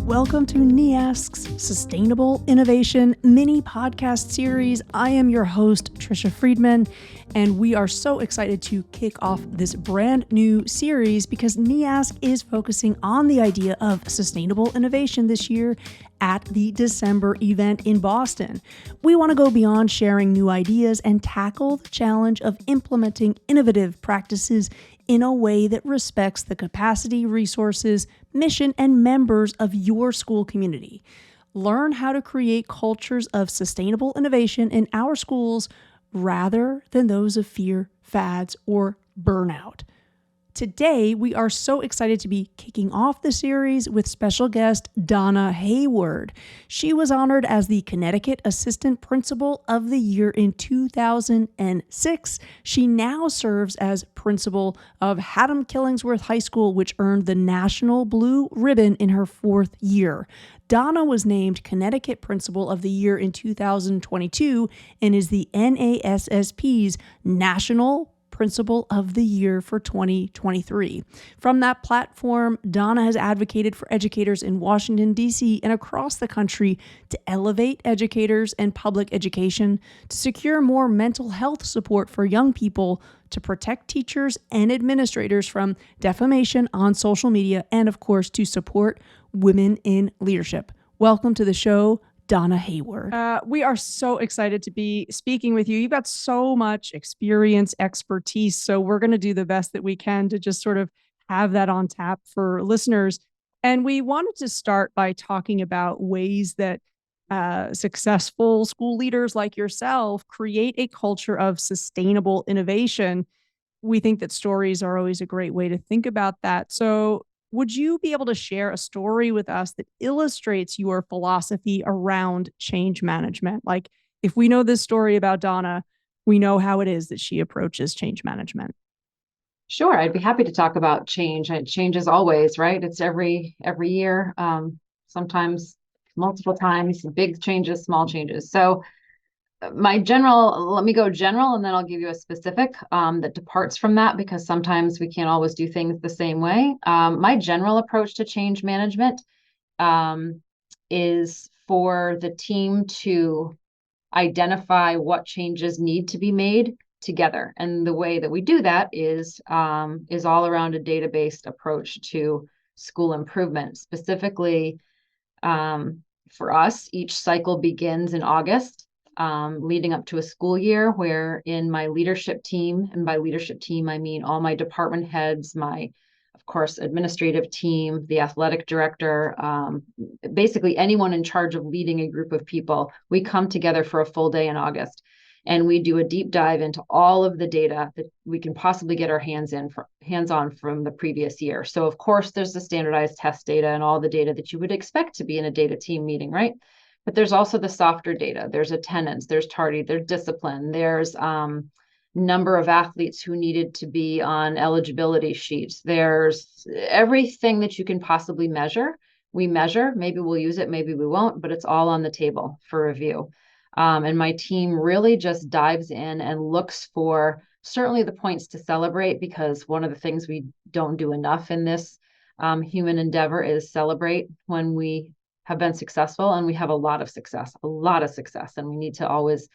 Welcome to NEASC's Sustainable Innovation mini podcast series. I am your host, Tricia Friedman, and we are so excited to kick off this brand new series because NEASC is focusing on the idea of sustainable innovation this year at the December event in Boston. We want to go beyond sharing new ideas and tackle the challenge of implementing innovative practices in a way that respects the capacity, resources, mission, and members of your school community. Learn how to create cultures of sustainable innovation in our schools rather than those of fear, fads, or burnout. Today, we are so excited to be kicking off the series with special guest Donna Hayward. She was honored as the Connecticut Assistant Principal of the Year in 2006. She now serves as principal of Haddam Killingworth High School, which earned the National Blue Ribbon in her fourth year. Donna was named Connecticut Principal of the Year in 2022 and is the NASSP's National Principal of the Year for 2023. From that platform, Donna has advocated for educators in Washington, D.C. and across the country to elevate educators and public education, to secure more mental health support for young people, to protect teachers and administrators from defamation on social media, and of course, to support women in leadership. Welcome to the show, Donna Hayward. We are so excited to be speaking with you. You've got so much experience, expertise, so we're going to do the best that we can to just sort of have that on tap for listeners. And we wanted to start by talking about ways that successful school leaders like yourself create a culture of sustainable innovation. We think that stories are always a great way to think about that. So would you be able to share a story with us that illustrates your philosophy around change management? Like, if we know this story about Donna, we know how it is that she approaches change management. Sure, I'd be happy to talk about change. It changes always, right? It's every year, sometimes multiple times, big changes, small changes. So let me go general, and then I'll give you a specific that departs from that, because sometimes we can't always do things the same way. My general approach to change management is for the team to identify what changes need to be made together. And the way that we do that is all around a data-based approach to school improvement. Specifically, for us, each cycle begins in August, leading up to a school year, where in my leadership team, and by leadership team, I mean all my department heads, my, of course, administrative team, the athletic director, basically anyone in charge of leading a group of people, we come together for a full day in August. And we do a deep dive into all of the data that we can possibly get our hands on from the previous year. So of course, there's the standardized test data and all the data that you would expect to be in a data team meeting, right? But there's also the softer data. There's attendance, there's tardy, there's discipline, there's number of athletes who needed to be on eligibility sheets. There's everything that you can possibly measure. We measure, maybe we'll use it, maybe we won't, but it's all on the table for review. And my team really just dives in and looks for certainly the points to celebrate, because one of the things we don't do enough in this human endeavor is celebrate when we have been successful, and we have a lot of success, and we need to always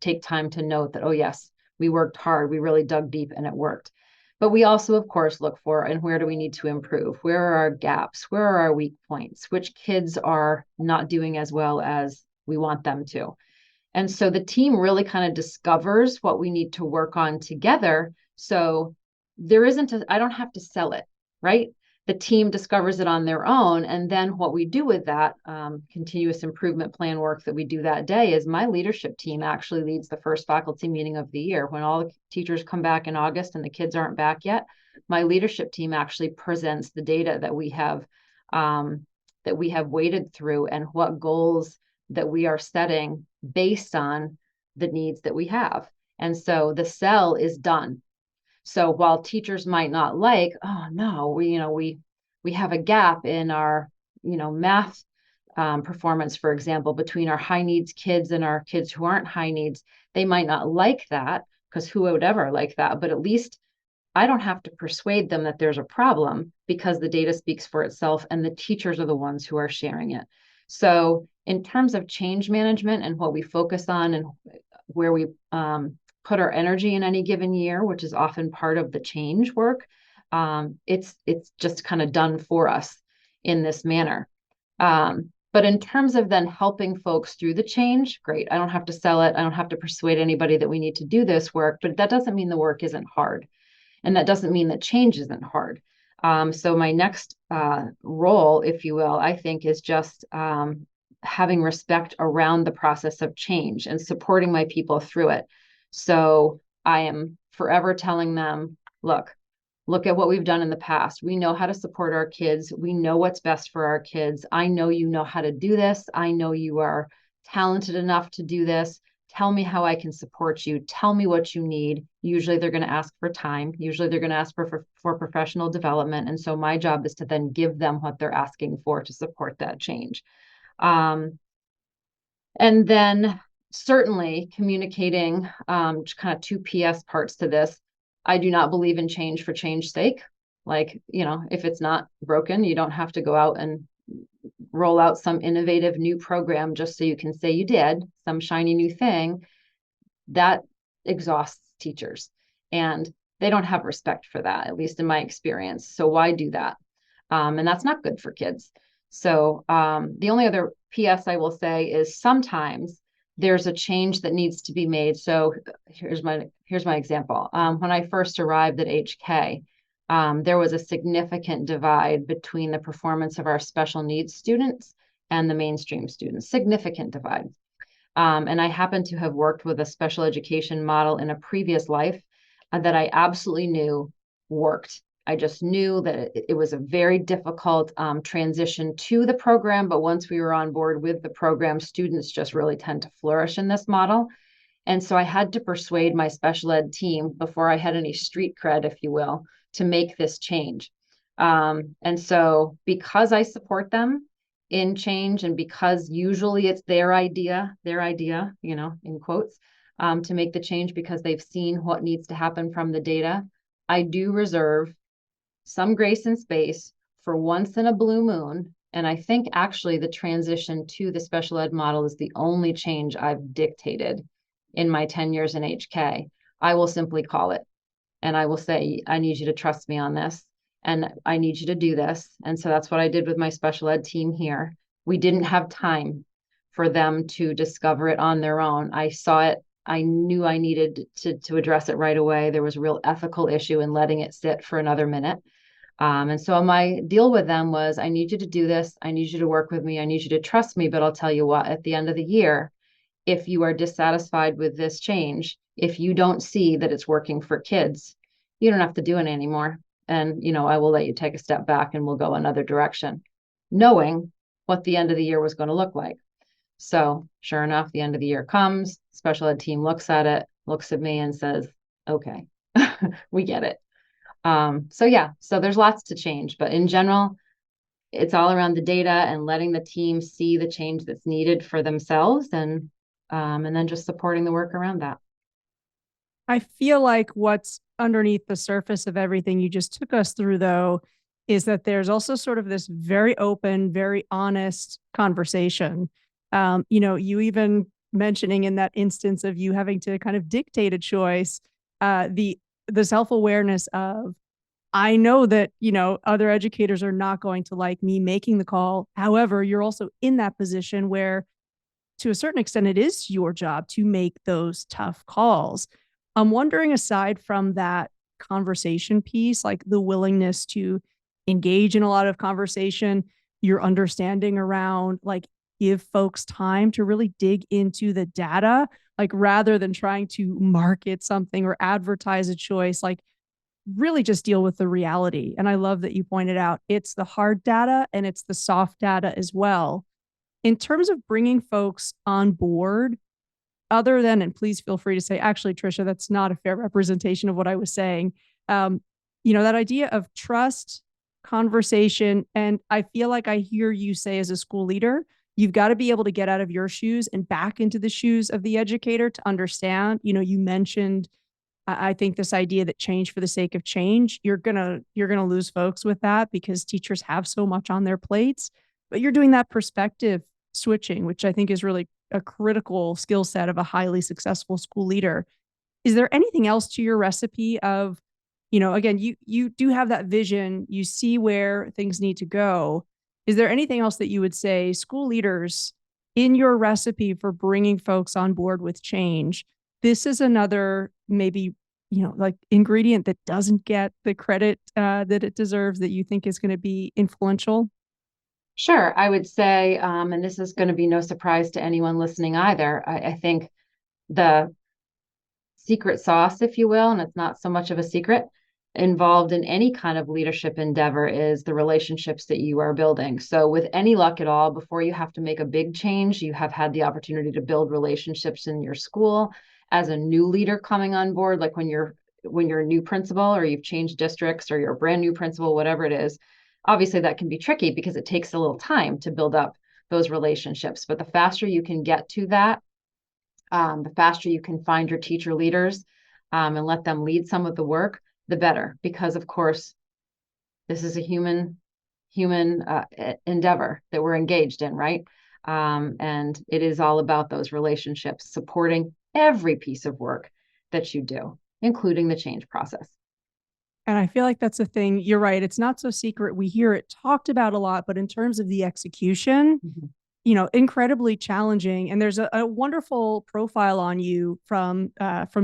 take time to note that, oh yes, we worked hard, we really dug deep, and it worked. But we also, of course, look for, and where do we need to improve? Where are our gaps? Where are our weak points? Which kids are not doing as well as we want them to? And so the team really kind of discovers what we need to work on together. So I don't have to sell it, right? The team discovers it on their own. And then what we do with that continuous improvement plan work that we do that day is my leadership team actually leads the first faculty meeting of the year. When all the teachers come back in August and the kids aren't back yet, my leadership team actually presents the data that we have waded through, and what goals that we are setting based on the needs that we have. And so the sell is done. So while teachers might not like, oh no, we have a gap in our, math performance, for example, between our high needs kids and our kids who aren't high needs, they might not like that, because who would ever like that? But at least I don't have to persuade them that there's a problem because the data speaks for itself and the teachers are the ones who are sharing it. So in terms of change management and what we focus on and where we put our energy in any given year, which is often part of the change work, it's just kind of done for us in this manner. But in terms of then helping folks through the change, great. I don't have to sell it. I don't have to persuade anybody that we need to do this work, but that doesn't mean the work isn't hard. And that doesn't mean that change isn't hard. So my next role, if you will, I think is just having respect around the process of change and supporting my people through it. So I am forever telling them, look at what we've done in the past. We know how to support our kids. We know what's best for our kids. I know you know how to do this. I know you are talented enough to do this. Tell me how I can support you. Tell me what you need. Usually they're going to ask for time. Usually they're going to ask for professional development. And so my job is to then give them what they're asking for to support that change. And then certainly communicating kind of two PS parts to this. I do not believe in change for change's sake. Like, if it's not broken, you don't have to go out and roll out some innovative new program just so you can say you did some shiny new thing. That exhausts teachers and they don't have respect for that, at least in my experience. So why do that? And that's not good for kids. So the only other PS I will say is sometimes there's a change that needs to be made. So here's my example. When I first arrived at HK, there was a significant divide between the performance of our special needs students and the mainstream students, significant divide. And I happen to have worked with a special education model in a previous life that I absolutely knew worked. I just knew that it was a very difficult transition to the program, but once we were on board with the program, students just really tend to flourish in this model. And so I had to persuade my special ed team before I had any street cred, if you will, to make this change. And so because I support them in change and because usually it's their idea, in quotes, to make the change because they've seen what needs to happen from the data, I do reserve some grace and space for once in a blue moon. And I think actually the transition to the special ed model is the only change I've dictated in my 10 years in HK. I will simply call it and I will say, I need you to trust me on this and I need you to do this. And so that's what I did with my special ed team here. We didn't have time for them to discover it on their own. I saw it. I knew I needed to address it right away. There was a real ethical issue in letting it sit for another minute. And so my deal with them was, I need you to do this. I need you to work with me. I need you to trust me. But I'll tell you what, at the end of the year, if you are dissatisfied with this change, if you don't see that it's working for kids, you don't have to do it anymore. And, I will let you take a step back and we'll go another direction, knowing what the end of the year was going to look like. So sure enough, the end of the year comes, special ed team looks at it, looks at me and says, okay, we get it. So there's lots to change, but in general, it's all around the data and letting the team see the change that's needed for themselves and then just supporting the work around that. I feel like what's underneath the surface of everything you just took us through, though, is that there's also sort of this very open, very honest conversation. You even mentioning in that instance of you having to kind of dictate a choice, the self-awareness of, I know that, other educators are not going to like me making the call. However, you're also in that position where, to a certain extent, it is your job to make those tough calls. I'm wondering, aside from that conversation piece, like the willingness to engage in a lot of conversation, your understanding around, like, give folks time to really dig into the data, like rather than trying to market something or advertise a choice, like really just deal with the reality. And I love that you pointed out it's the hard data and it's the soft data as well. In terms of bringing folks on board, other than, and please feel free to say, actually, Tricia, that's not a fair representation of what I was saying. That idea of trust, conversation, and I feel like I hear you say as a school leader, you've got to be able to get out of your shoes and back into the shoes of the educator to understand. You mentioned I think this idea that change for the sake of change, you're gonna lose folks with that because teachers have so much on their plates. But you're doing that perspective switching, which I think is really a critical skill set of a highly successful school leader. Is there anything else to your recipe of, again, you do have that vision, you see where things need to go. Is there anything else that you would say school leaders in your recipe for bringing folks on board with change? This is another maybe, like ingredient that doesn't get the credit that it deserves that you think is going to be influential? Sure, I would say, and this is going to be no surprise to anyone listening either. I think the secret sauce, if you will, and it's not so much of a secret, involved in any kind of leadership endeavor is the relationships that you are building. So with any luck at all, before you have to make a big change, you have had the opportunity to build relationships in your school as a new leader coming on board, like when you're a new principal or you've changed districts or you're a brand new principal, whatever it is. Obviously that can be tricky because it takes a little time to build up those relationships. But the faster you can get to that, the faster you can find your teacher leaders and let them lead some of the work, the better. Because of course, this is a human endeavor that we're engaged in, right? And it is all about those relationships, supporting every piece of work that you do, including the change process. And I feel like that's a thing. You're right. It's not so secret. We hear it talked about a lot, but in terms of the execution, incredibly challenging. And there's a wonderful profile on you from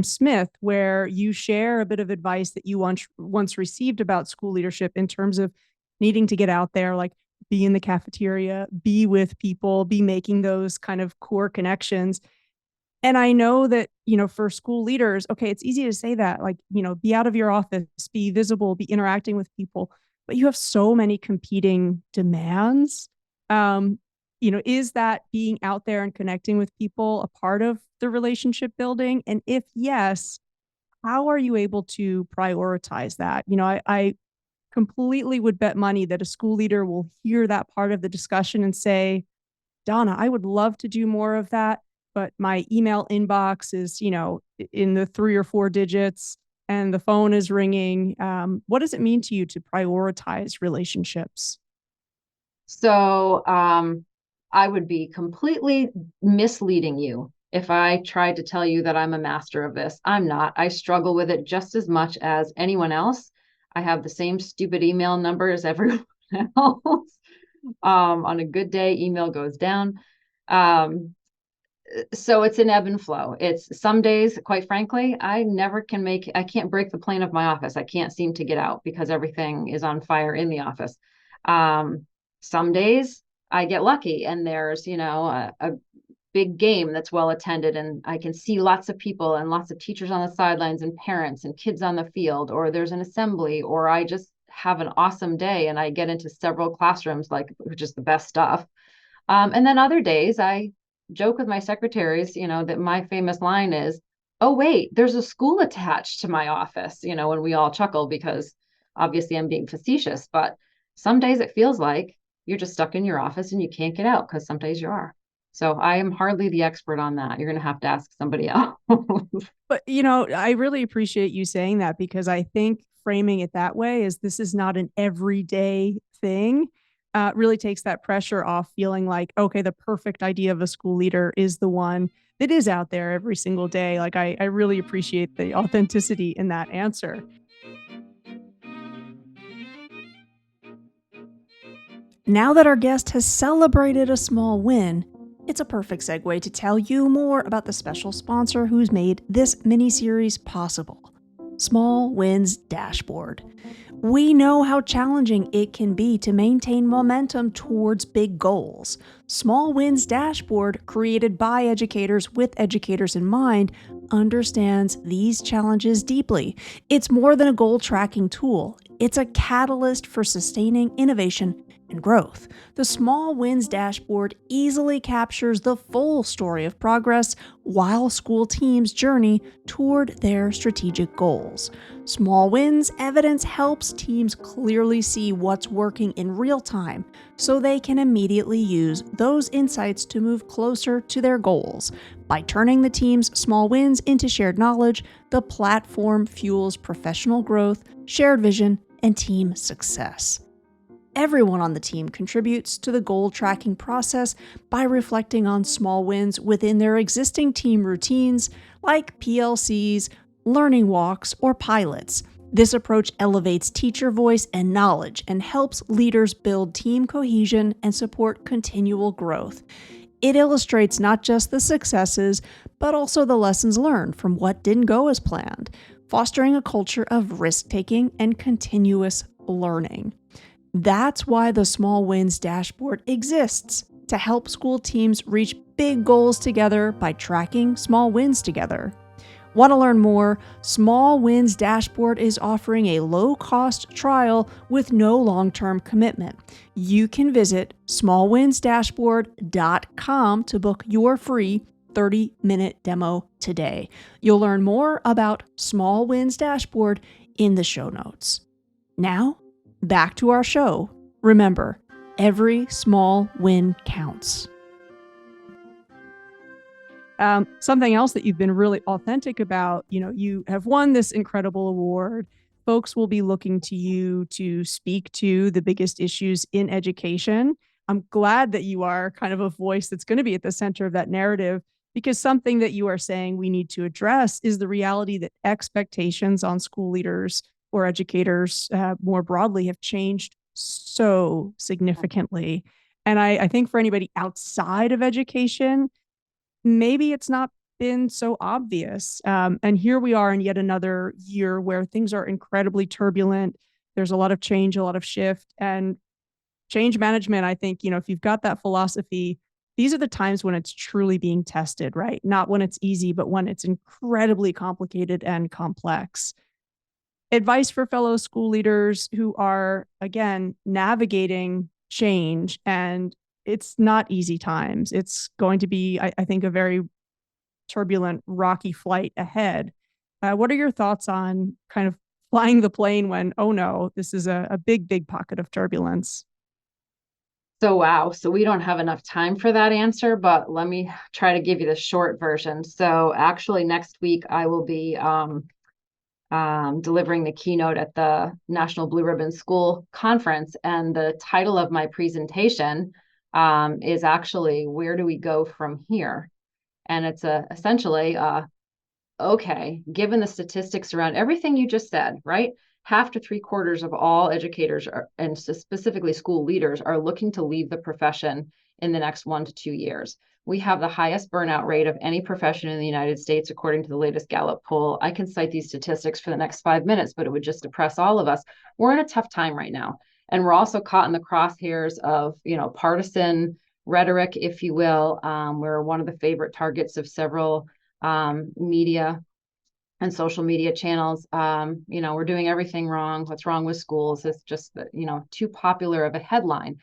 Smith where you share a bit of advice that you once received about school leadership in terms of needing to get out there, like be in the cafeteria, be with people, be making those kind of core connections. And I know that, for school leaders, okay, it's easy to say that, like, be out of your office, be visible, be interacting with people, but you have so many competing demands. Is that being out there and connecting with people a part of the relationship building? And if yes, how are you able to prioritize that? I completely would bet money that a school leader will hear that part of the discussion and say, Donna, I would love to do more of that, but my email inbox is, in the 3 or 4 digits and the phone is ringing. What does it mean to you to prioritize relationships? So I would be completely misleading you if I tried to tell you that I'm a master of this. I'm not. I struggle with it just as much as anyone else. I have the same stupid email number as everyone else. On a good day, email goes down. So it's an ebb and flow. It's some days, quite frankly, I can't break the plane of my office. I can't seem to get out because everything is on fire in the office. Some days I get lucky and there's, a big game that's well attended and I can see lots of people and lots of teachers on the sidelines and parents and kids on the field, or there's an assembly, or I just have an awesome day and I get into several classrooms, which is the best stuff. And then other days I joke with my secretaries, that my famous line is, oh, wait, there's a school attached to my office, when we all chuckle because obviously I'm being facetious, but some days it feels like you're just stuck in your office and you can't get out because some days you are. So I am hardly the expert on that. You're going to have to ask somebody else. But, I really appreciate you saying that because I think framing it that way is this is not an everyday thing. Really takes that pressure off feeling like, okay, the perfect idea of a school leader is the one that is out there every single day. Like I really appreciate the authenticity in that answer. Now that our guest has celebrated a small win, it's a perfect segue to tell you more about the special sponsor who's made this mini-series possible, Small Wins Dashboard. We know how challenging it can be to maintain momentum towards big goals. Small Wins Dashboard, created by educators with educators in mind, understands these challenges deeply. It's more than a goal tracking tool. It's a catalyst for sustaining innovation and growth. The Small Wins Dashboard easily captures the full story of progress while school teams journey toward their strategic goals. Small Wins evidence helps teams clearly see what's working in real time so they can immediately use those insights to move closer to their goals. By turning the team's small wins into shared knowledge, the platform fuels professional growth, shared vision, and team success. Everyone on the team contributes to the goal tracking process by reflecting on small wins within their existing team routines, like PLCs, learning walks, or pilots. This approach elevates teacher voice and knowledge and helps leaders build team cohesion and support continual growth. It illustrates not just the successes, but also the lessons learned from what didn't go as planned, fostering a culture of risk-taking and continuous learning. That's why the Small Wins Dashboard exists, to help school teams reach big goals together by tracking small wins together. Want to learn more? Small Wins Dashboard is offering a low-cost trial with no long-term commitment. You can visit smallwinsdashboard.com to book your free 30-minute demo today. You'll learn more about Small Wins Dashboard in the show notes. Now, back to our show. Remember, every small win counts. Something else that you've been really authentic about, you have won this incredible award. Folks will be looking to you to speak to the biggest issues in education. I'm glad that you are kind of a voice that's going to be at the center of that narrative, because something that you are saying we need to address is the reality that expectations on school leaders or educators more broadly have changed so significantly. And I think for anybody outside of education, maybe it's not been so obvious. And here we are in yet another year where things are incredibly turbulent. There's a lot of change, a lot of shift, and change management. I think, if you've got that philosophy, these are the times when it's truly being tested, right? Not when it's easy, but when it's incredibly complicated and complex. Advice for fellow school leaders who are, again, navigating change, and it's not easy times. It's going to be, I think, a very turbulent, rocky flight ahead. What are your thoughts on kind of flying the plane when, oh no, this is a big, big pocket of turbulence? So, wow. So we don't have enough time for that answer, but let me try to give you the short version. So actually next week I will be delivering the keynote at the National Blue Ribbon School Conference. And the title of my presentation is actually, where do we go from here? And it's essentially, okay, given the statistics around everything you just said, right? Half to 3/4 of all educators and specifically school leaders are looking to leave the profession in the next 1 to 2 years. We have the highest burnout rate of any profession in the United States, according to the latest Gallup poll. I can cite these statistics for the next 5 minutes, but it would just depress all of us. We're in a tough time right now. And we're also caught in the crosshairs of, partisan rhetoric, if you will. We're one of the favorite targets of several media and social media channels. We're doing everything wrong. What's wrong with schools? It's just, too popular of a headline.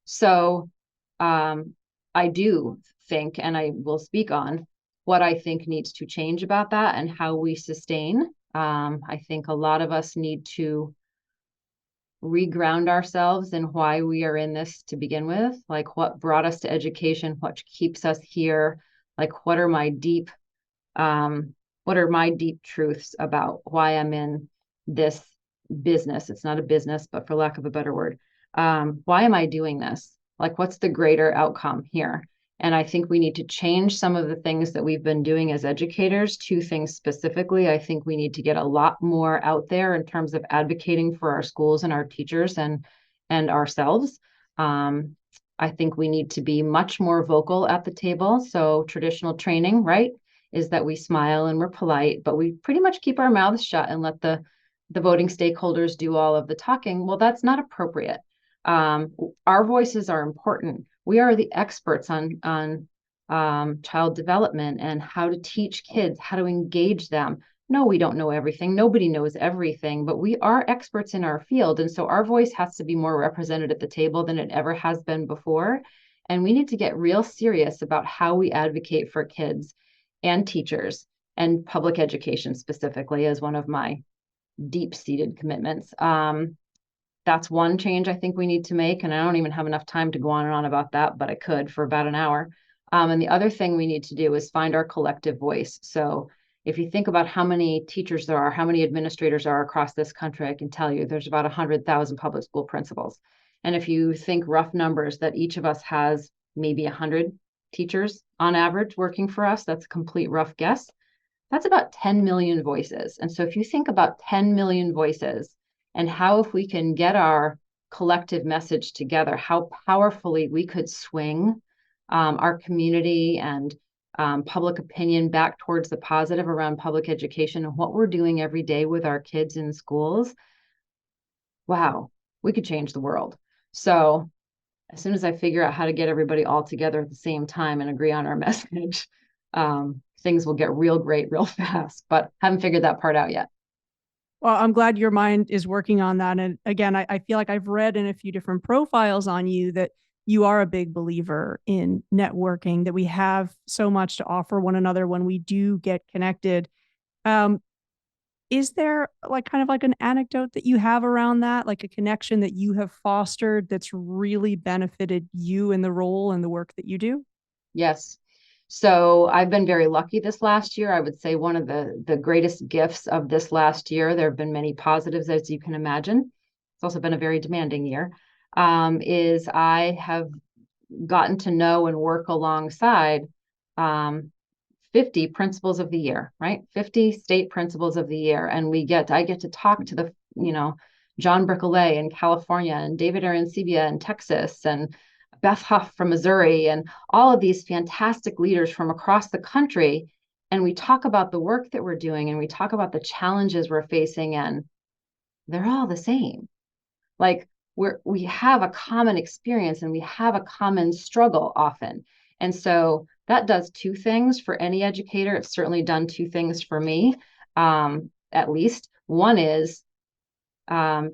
So I do think, and I will speak on what I think needs to change about that and how we sustain. I think a lot of us need to reground ourselves in why we are in this to begin with, like what brought us to education, what keeps us here, like what are my deep truths about why I'm in this business. It's not a business, but for lack of a better word, why am I doing this? Like, what's the greater outcome here? And I think we need to change some of the things that we've been doing as educators. Two things specifically. I think we need to get a lot more out there in terms of advocating for our schools and our teachers and ourselves. I think we need to be much more vocal at the table. So traditional training, right, is that we smile and we're polite, but we pretty much keep our mouths shut and let the voting stakeholders do all of the talking. Well, that's not appropriate. Our voices are important. We are the experts on child development and how to teach kids, how to engage them, No, we don't know everything. Nobody knows everything, but we are experts in our field. And so our voice has to be more represented at the table than it ever has been before. And we need to get real serious about how we advocate for kids and teachers and public education specifically as one of my deep-seated commitments. That's one change I think we need to make. And I don't even have enough time to go on and on about that, but I could for about an hour. And the other thing we need to do is find our collective voice. So if you think about how many teachers there are, how many administrators are across this country, I can tell you there's about 100,000 public school principals. And if you think rough numbers that each of us has maybe 100 teachers on average working for us, that's a complete rough guess. That's about 10 million voices. And so if you think about 10 million voices and how, if we can get our collective message together, how powerfully we could swing our community and public opinion back towards the positive around public education and what we're doing every day with our kids in schools, wow, we could change the world. So as soon as I figure out how to get everybody all together at the same time and agree on our message, things will get real great real fast, but haven't figured that part out yet. Well, I'm glad your mind is working on that. And again, I feel like I've read in a few different profiles on you that you are a big believer in networking, that we have so much to offer one another when we do get connected. Is there kind of an anecdote that you have around that, like a connection that you have fostered that's really benefited you in the role and the work that you do? Yes. So I've been very lucky this last year. I would say one of the greatest gifts of this last year, there have been many positives, as you can imagine. It's also been a very demanding year, is I have gotten to know and work alongside 50 principals of the year, right? 50 state principals of the year. And I get to talk to the, John Bricollet in California and David Arancibia in Texas and Beth Huff from Missouri and all of these fantastic leaders from across the country. And we talk about the work that we're doing and we talk about the challenges we're facing, and they're all the same. Like we have a common experience and we have a common struggle often. And so that does two things for any educator. It's certainly done two things for me, at least. One is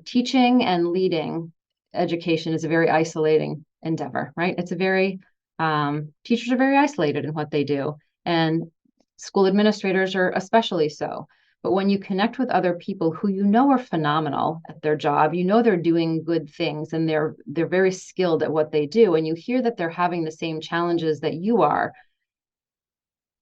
teaching and leading education is a very isolating endeavor, right? It's a very, teachers are very isolated in what they do, and school administrators are especially so. But when you connect with other people who are phenomenal at their job, they're doing good things and they're very skilled at what they do, and you hear that they're having the same challenges that you are,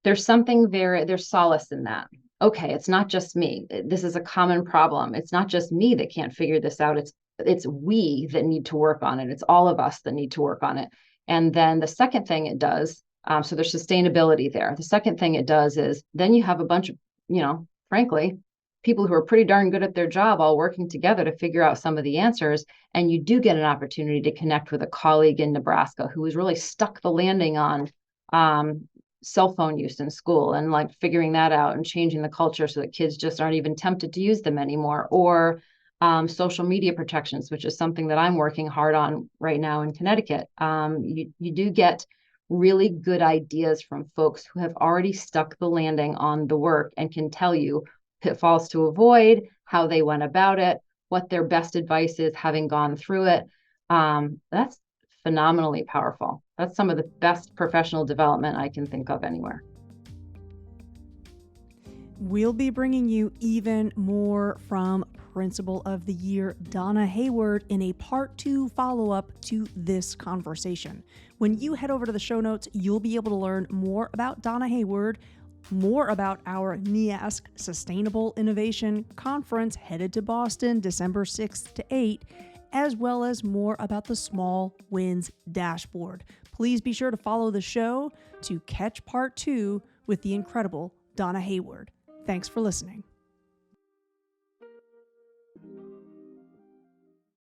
there's solace in that. Okay, it's not just me. This is a common problem. It's not just me that can't figure this out. It's we that need to work on it. It's all of us that need to work on it. And then the second thing it does, so there's sustainability there. The second thing it does is then you have a bunch of, frankly, people who are pretty darn good at their job all working together to figure out some of the answers. And you do get an opportunity to connect with a colleague in Nebraska who has really stuck the landing on cell phone use in school and figuring that out and changing the culture so that kids just aren't even tempted to use them anymore. Or social media protections, which is something that I'm working hard on right now in Connecticut. You do get really good ideas from folks who have already stuck the landing on the work and can tell you pitfalls to avoid, how they went about it, what their best advice is, having gone through it. That's phenomenally powerful. That's some of the best professional development I can think of anywhere. We'll be bringing you even more from Principal of the Year Donna Hayward in a part 2 follow-up to this conversation. When you head over to the show notes, you'll be able to learn more about Donna Hayward, more about our NEASC Sustainable Innovation Conference headed to Boston December 6th to 8th, as well as more about the Small Wins Dashboard. Please be sure to follow the show to catch part 2 with the incredible Donna Hayward. Thanks for listening.